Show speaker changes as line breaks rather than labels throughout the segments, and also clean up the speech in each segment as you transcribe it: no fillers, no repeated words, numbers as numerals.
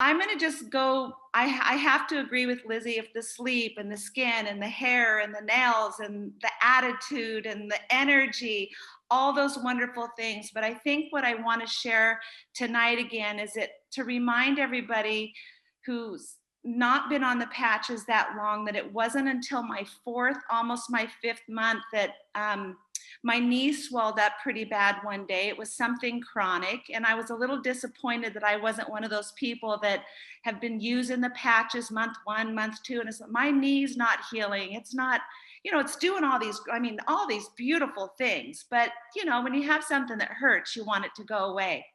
I'm going to just go. I have to agree with Lizzie if the sleep and the skin and the hair and the nails and the attitude and the energy, all those wonderful things. But I think what I want to share tonight again is it to remind everybody who's not been on the patches that long that it wasn't until my fourth, almost my fifth month that my knee swelled up pretty bad one day. It was something chronic, and I was a little disappointed that I wasn't one of those people that have been using the patches month one, month two, and it's my knee's not healing. It's not, it's doing all these, all these beautiful things, but when you have something that hurts, you want it to go away.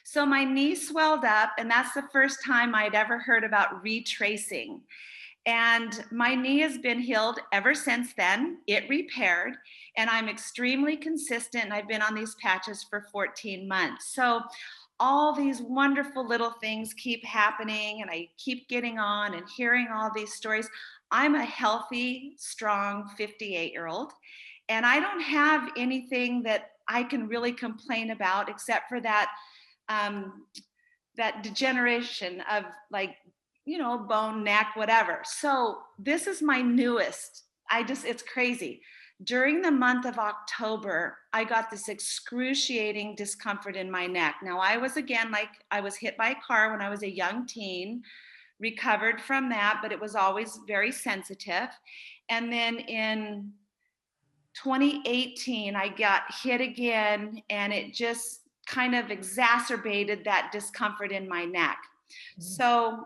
So my knee swelled up, and that's the first time I'd ever heard about retracing. And my knee has been healed ever since then. It repaired, and I'm extremely consistent. And I've been on these patches for 14 months. So all these wonderful little things keep happening, and I keep getting on and hearing all these stories. I'm a healthy, strong 58-year-old, and I don't have anything that I can really complain about except for um, that degeneration of bone, neck, whatever. So this is my newest. It's crazy. During the month of October, I got this excruciating discomfort in my neck. Now, I was hit by a car when I was a young teen, recovered from that, but it was always very sensitive. And then in 2018, I got hit again, and it just kind of exacerbated that discomfort in my neck. So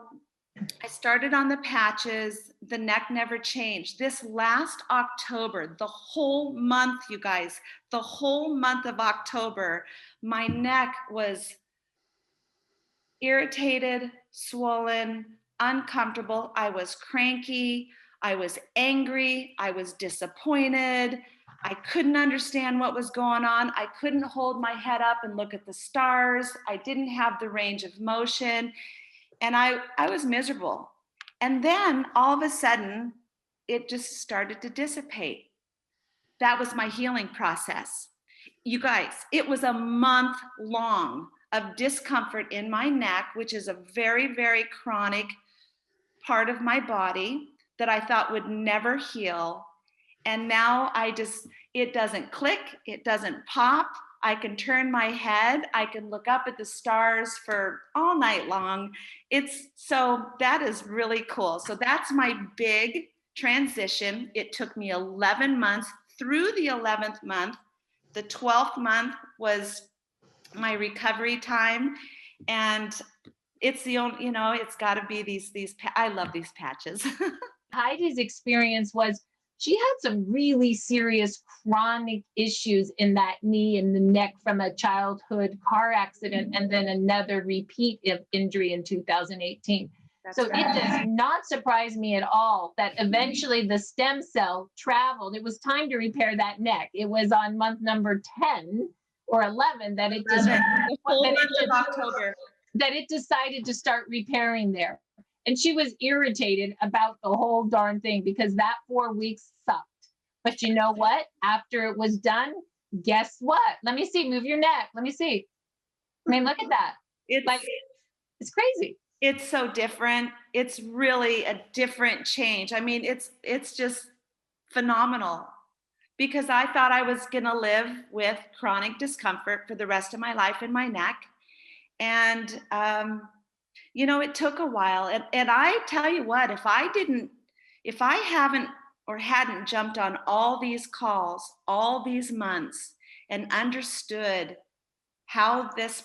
I started on the patches. The neck never changed. This last October, the whole month, you guys, the whole month of October, my neck was irritated, swollen, uncomfortable. I was cranky. I was angry. I was disappointed. I couldn't understand what was going on. I couldn't hold my head up and look at the stars. I didn't have the range of motion. And I was miserable. And then all of a sudden, it just started to dissipate. That was my healing process. You guys, it was a month long of discomfort in my neck, which is a very, very chronic part of my body that I thought would never heal. And now it doesn't click, it doesn't pop. I can turn my head, I can look up at the stars for all night long. So that is really cool. So that's my big transition. It took me 11 months. Through the 11th month, the 12th month was my recovery time. And it's the only, it's got to be I love these patches.
Heidi's experience was she had some really serious chronic issues in that knee and the neck from a childhood car accident and then another repeat injury in 2018.
That's
so
right.
It does not surprise me at all that eventually the stem cell traveled. It was time to repair that neck. It was on month number 10 or 11 that it just
the whole month of October
that it decided to start repairing there. And she was irritated about the whole darn thing because that 4 weeks sucked. But you know what? After it was done, guess what? Let me see. Move your neck. Let me see. I mean, look at that. It's crazy.
It's so different. It's really a different change. I mean, it's just phenomenal, because I thought I was going to live with chronic discomfort for the rest of my life in my neck. And it took a while. And I tell you what, if I haven't or hadn't jumped on all these calls, all these months, and understood how this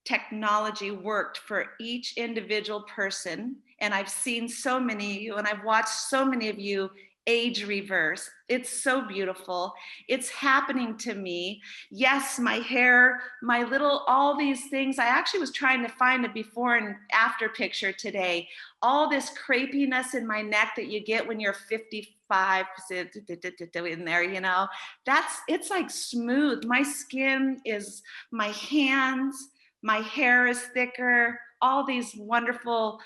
technology worked for each individual person, and I've seen so many of you, and I've watched so many of you age reverse. It's so beautiful. It's happening to me. Yes, my hair, all these things. I actually was trying to find a before and after picture today. All this crepiness in my neck that you get when you're 55 in there, it's like smooth. My skin is, my hands, my hair is thicker, all these wonderful,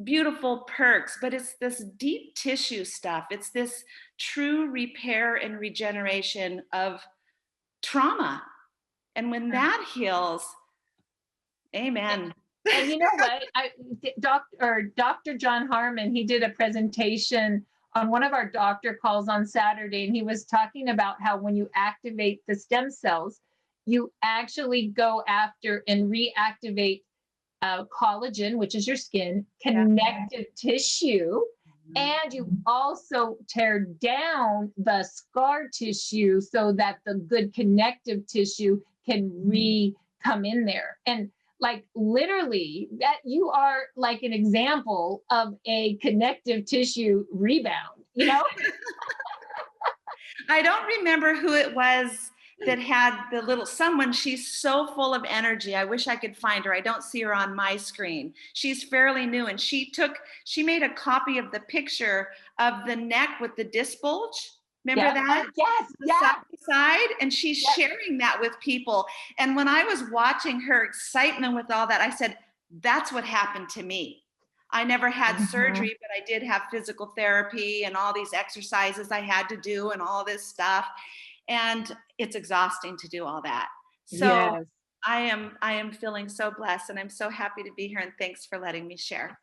beautiful perks, but it's this deep tissue stuff. It's this true repair and regeneration of trauma. And when that heals, amen.
And you know what? Dr. John Harmon, he did a presentation on one of our doctor calls on Saturday, and he was talking about how when you activate the stem cells, you actually go after and reactivate collagen, which is your skin,
Yeah.
connective tissue,
Mhm.
and you also tear down the scar tissue so that the good connective tissue can come in there. And like literally, that you are like an example of a connective tissue rebound, you know?
I don't remember who it was that had the little someone. She's so full of energy. I wish I could find her. I don't see her on my screen. She's fairly new, and she made a copy of the picture of the neck with the disc bulge. Remember
Yep.
that?
Yes.
The
Yeah.
side to side, and she's
Yep.
sharing that with people. And when I was watching her excitement with all that, I said, that's what happened to me. I never had
Mhm.
surgery, but I did have physical therapy and all these exercises I had to do and all this stuff. And it's exhausting to do all that. So
Yes.
I am feeling so blessed, and I'm so happy to be here, and thanks for letting me share.